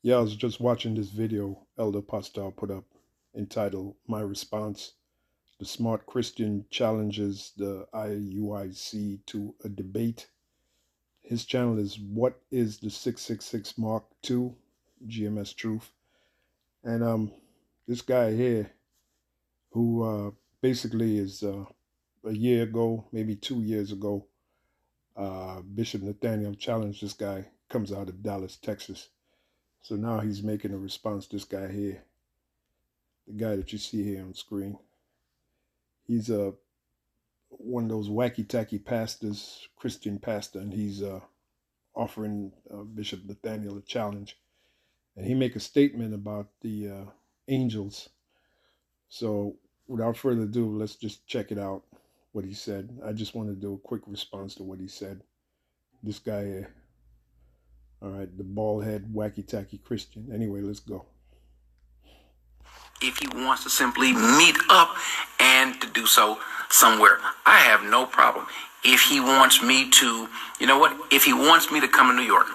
Yeah, I was just watching this video Elder Pastor put up entitled My Response. The Smart Christian challenges the IUIC to a debate. His channel is What is the 666 Mark II? GMS Truth. And this guy here, who basically is a year ago, maybe 2 years ago, Bishop Nathaniel challenged this guy, comes out of Dallas, Texas. So now he's making a response, this guy here, the guy that you see here on screen. He's one of those wacky tacky pastors, Christian pastor, and he's offering Bishop Nathaniel a challenge. And he make a statement about the angels. So without further ado, let's just check it out, what he said. I just want to do a quick response to what he said. This guy here. All right, the bald head, wacky tacky Christian. Anyway, let's go. If he wants to simply meet up and to do so somewhere, I have no problem. If he wants me to, you know what? If he wants me to come to New York,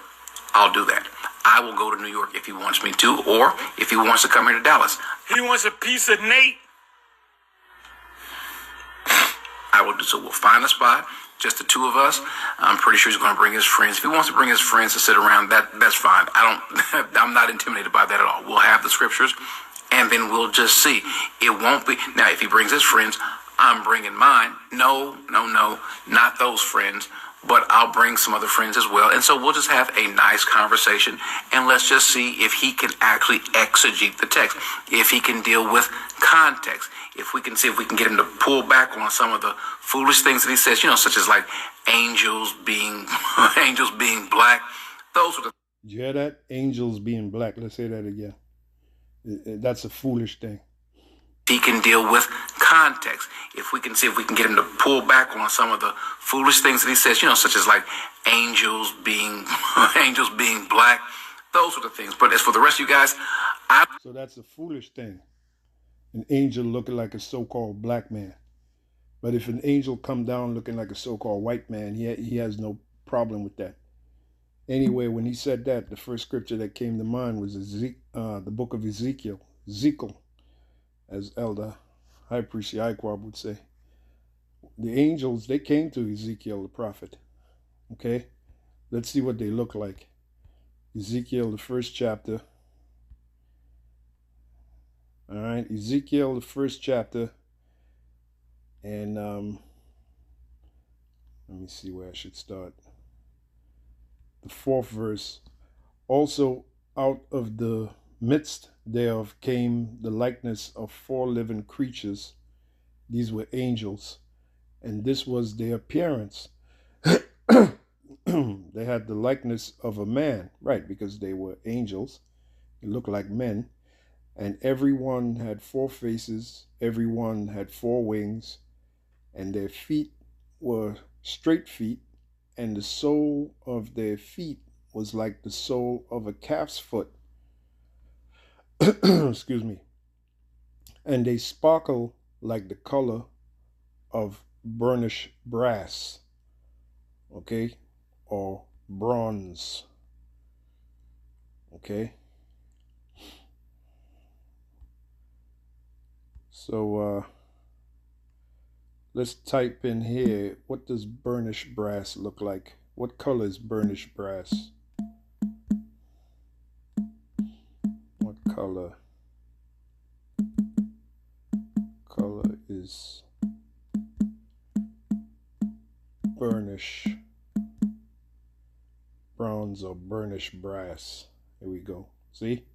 I'll do that. I will go to New York if he wants me to, or if he wants to come here to Dallas. He wants a piece of Nate. I will do so. We'll find a spot, just the two of us. I'm pretty sure he's going to bring his friends. If he wants to bring his friends to sit around, that's fine. I'm not intimidated by that at all. We'll have the scriptures, and then we'll just see. It won't be. Now, if he brings his friends, I'm bringing mine. No, not those friends, but I'll bring some other friends as well. And so we'll just have a nice conversation, and let's just see if he can actually exegete the text, if he can deal with context, if we can see if we can get him to pull back on some of the foolish things that he says, such as like angels being black. Those are the. Did you hear that? Angels being black. Let's say that again. That's a foolish thing. He can deal with context. If we can see if we can get him to pull back on some of the foolish things that he says, such as like angels being black. Those are the things. But as for the rest of you guys, So that's a foolish thing. An angel looking like a so-called black man. But if an angel come down looking like a so-called white man, he has no problem with that. Anyway, when he said that, the first scripture that came to mind was the book of Ezekiel, as Elder High Priest Yaquab would say. The angels, they came to Ezekiel the prophet. Okay? Let's see what they look like. Ezekiel, the first chapter. All right, Ezekiel, the first chapter. And let me see where I should start. The 4th verse. Also out of the midst thereof came the likeness of 4 living creatures. These were angels, and this was their appearance. They had the likeness of a man, right, because they were angels. They looked like men. And every one had 4 faces, every one had 4 wings, and their feet were straight feet, and the sole of their feet was like the sole of a calf's foot. Excuse me. And they sparkle like the color of burnished brass, okay, or bronze, okay. So let's type in here, what does burnished brass look like? What color is burnished brass? What color? Color is burnished bronze or burnished brass. Here we go. See?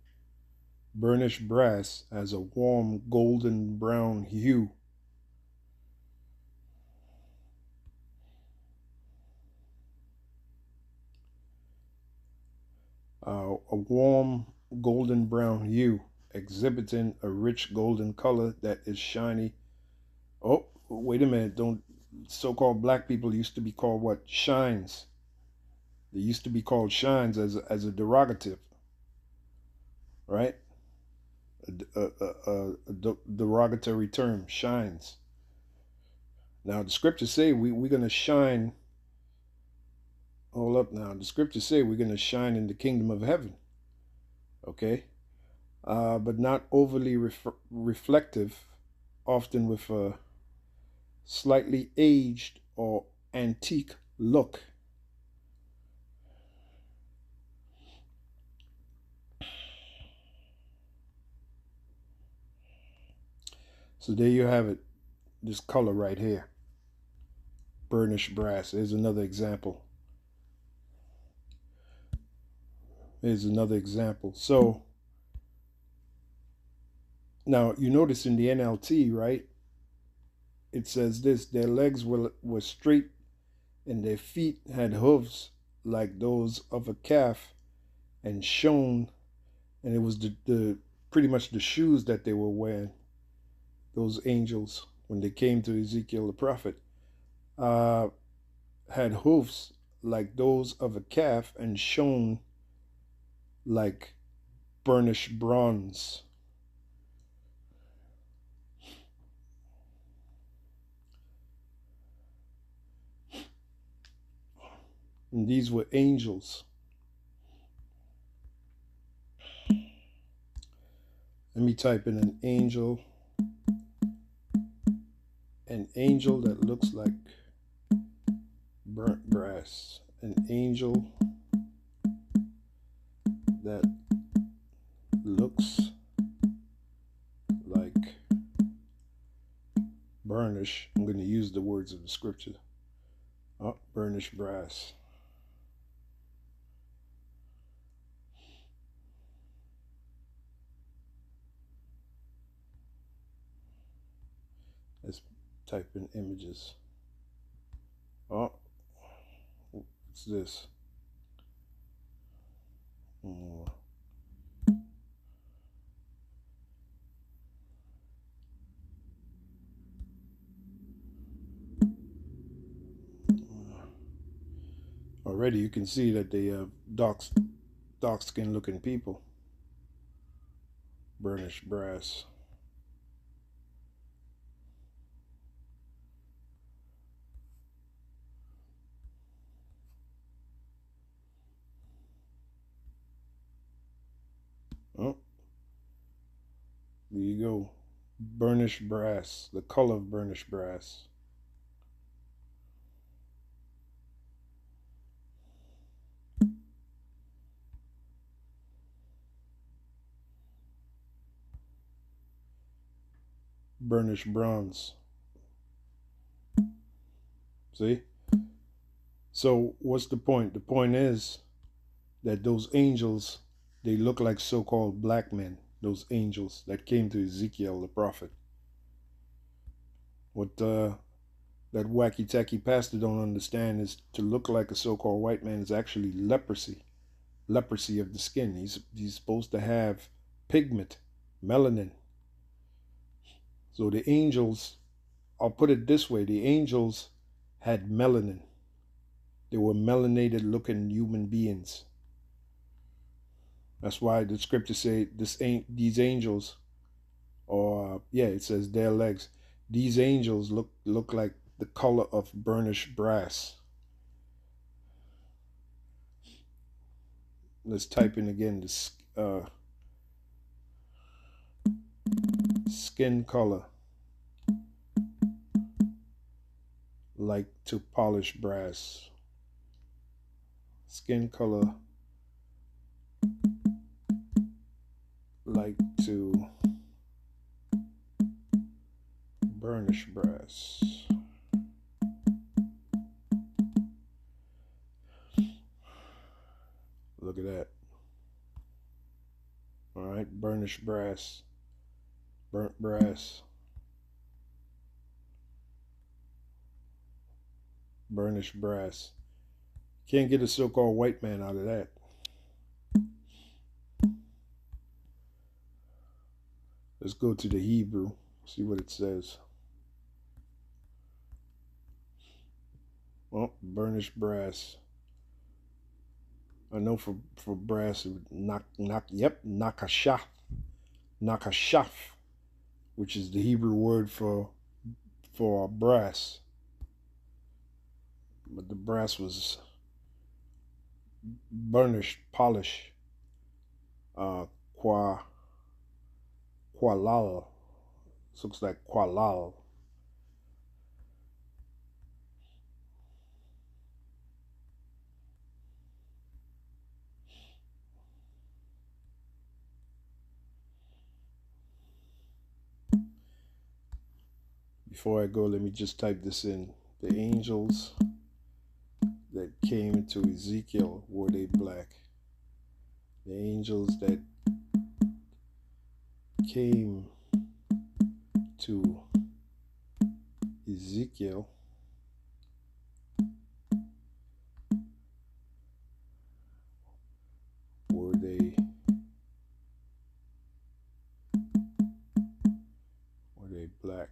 Burnished brass has a warm golden brown hue. A warm golden brown hue, exhibiting a rich golden color that is shiny. Oh, wait a minute. So-called black people used to be called what? Shines. They used to be called shines as a derogative, right? A derogatory term, shines. Now the scriptures say we're going to shine. Hold up now. The scriptures say we're going to shine in the kingdom of heaven. okay, but not overly reflective, often with a slightly aged or antique look. So there you have it, this color right here, burnished brass. There's another example. Here's another example. So now you notice in the NLT, right? It says this: their legs were straight, and their feet had hooves like those of a calf, and shone. And it was the pretty much the shoes that they were wearing. Those angels, when they came to Ezekiel the prophet, uh, had hoofs like those of a calf, and shone like burnished bronze. And these were angels. Let me type in an angel that looks like burnt brass. An angel that looks like burnish. I'm going to use the words of the scripture. Oh, burnished brass. Let's type in images. Oh, what's this? Oh. Already you can see that they are dark skin looking people. Burnished brass. Oh, there you go. Burnished brass. The color of burnished brass. Burnished bronze. See? So what's the point? The point is that those angels, they look like so-called black men. Those angels that came to Ezekiel the prophet. What that Wacky Tacky Pastor don't understand is to look like a so-called white man is actually leprosy. Leprosy of the skin. He's supposed to have pigment, melanin. So the angels, I'll put it this way, the angels had melanin. They were melanated looking human beings. That's why the scripture say these angels, or it says their legs. These angels look like the color of burnished brass. Let's type in again this skin color like to polished brass. Skin color like to burnished brass. Look at that. All right, burnished brass, burnt brass, burnished brass. Can't get a so-called white man out of that. Let's go to the Hebrew, see what it says. Well, burnished brass. I know for brass, nakashaf, which is the Hebrew word for brass. But the brass was burnished, polished, Qualal. This looks like Qualal. Before I go, let me just type this in. The angels that came to Ezekiel, were they black? The angels that came to Ezekiel were they black?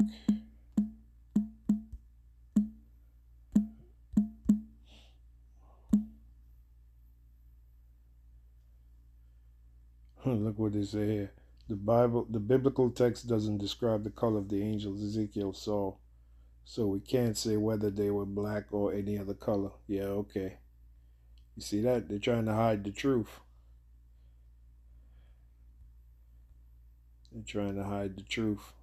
Look what they say here. The biblical text doesn't describe the color of the angels Ezekiel saw, so we can't say whether they were black or any other color. Yeah, okay. You see that? They're trying to hide the truth. They're trying to hide the truth.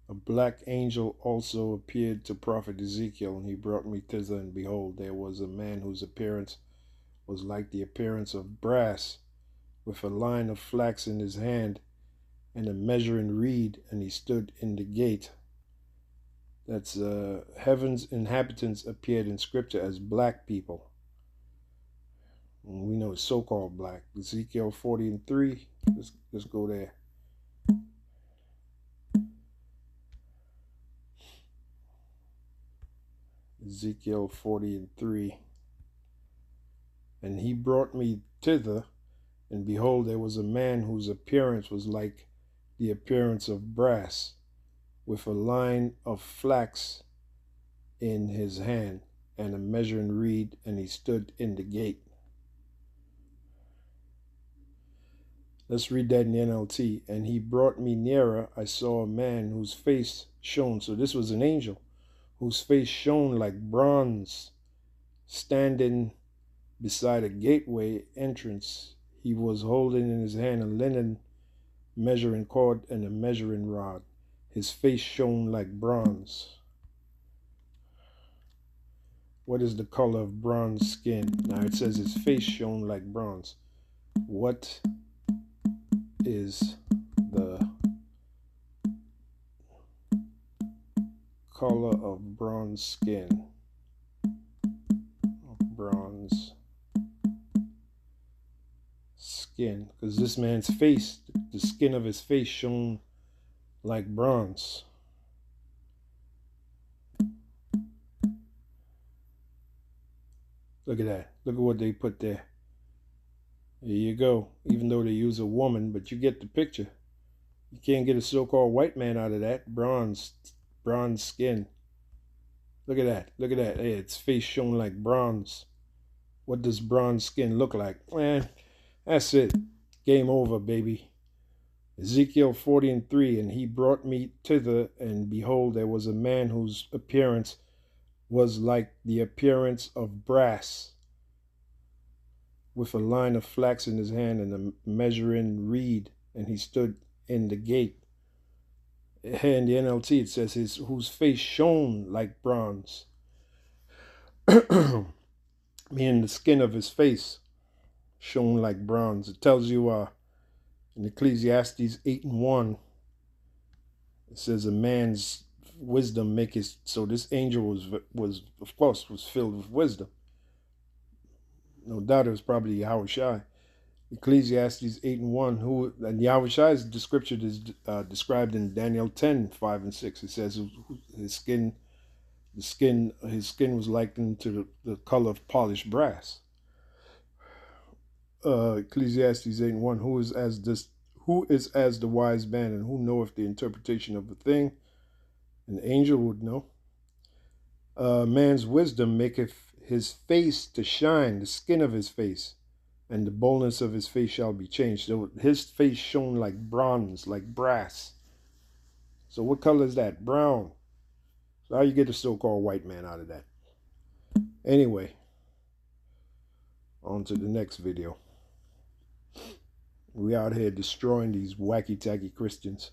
A black angel also appeared to prophet Ezekiel, and he brought me thither, and behold, there was a man whose appearance was like the appearance of brass, with a line of flax in his hand, and a measuring reed, and he stood in the gate. That's heaven's inhabitants appeared in scripture as black people. And we know it's so-called black. Ezekiel 40:3. Let's go there. Ezekiel 40:3. And he brought me thither, and behold, there was a man whose appearance was like the appearance of brass, with a line of flax in his hand, and a measuring reed, and he stood in the gate. Let's read that in the NLT. And he brought me nearer. I saw a man whose face shone. So this was an angel whose face shone like bronze, standing beside a gateway entrance. He was holding in his hand a linen measuring cord and a measuring rod. His face shone like bronze. What is the color of bronze skin? Now it says his face shone like bronze. What is the color of bronze skin? Bronze skin. Because this man's face, the skin of his face shone like bronze. Look at that. Look at what they put there. There you go. Even though they use a woman, but you get the picture. You can't get a so-called white man out of that. Bronze skin. Look at that. Look at that. Hey, its face shone like bronze. What does bronze skin look like? Man, that's it. Game over, baby. Ezekiel 40:3. And he brought me thither, and behold, there was a man whose appearance was like the appearance of brass, with a line of flax in his hand and a measuring reed, and he stood in the gate. Here in the NLT it says whose face shone like bronze, meaning the skin of his face shone like bronze. It tells you in Ecclesiastes 8:1, it says a man's wisdom maketh. So this angel was of course was filled with wisdom. No doubt it was probably Yahushai. Ecclesiastes 8:1, and Yahushui's description is described in Daniel 10:5-6. It says his skin was likened to the color of polished brass. Ecclesiastes 8:1, who is as the wise man, and who knoweth the interpretation of a thing? An angel would know. Man's wisdom maketh his face to shine, the skin of his face, and the boldness of his face shall be changed. So his face shone like bronze, like brass. So what color is that? Brown. So how you get a so-called white man out of that? Anyway, On to the next video. We out here destroying these wacky tacky Christians.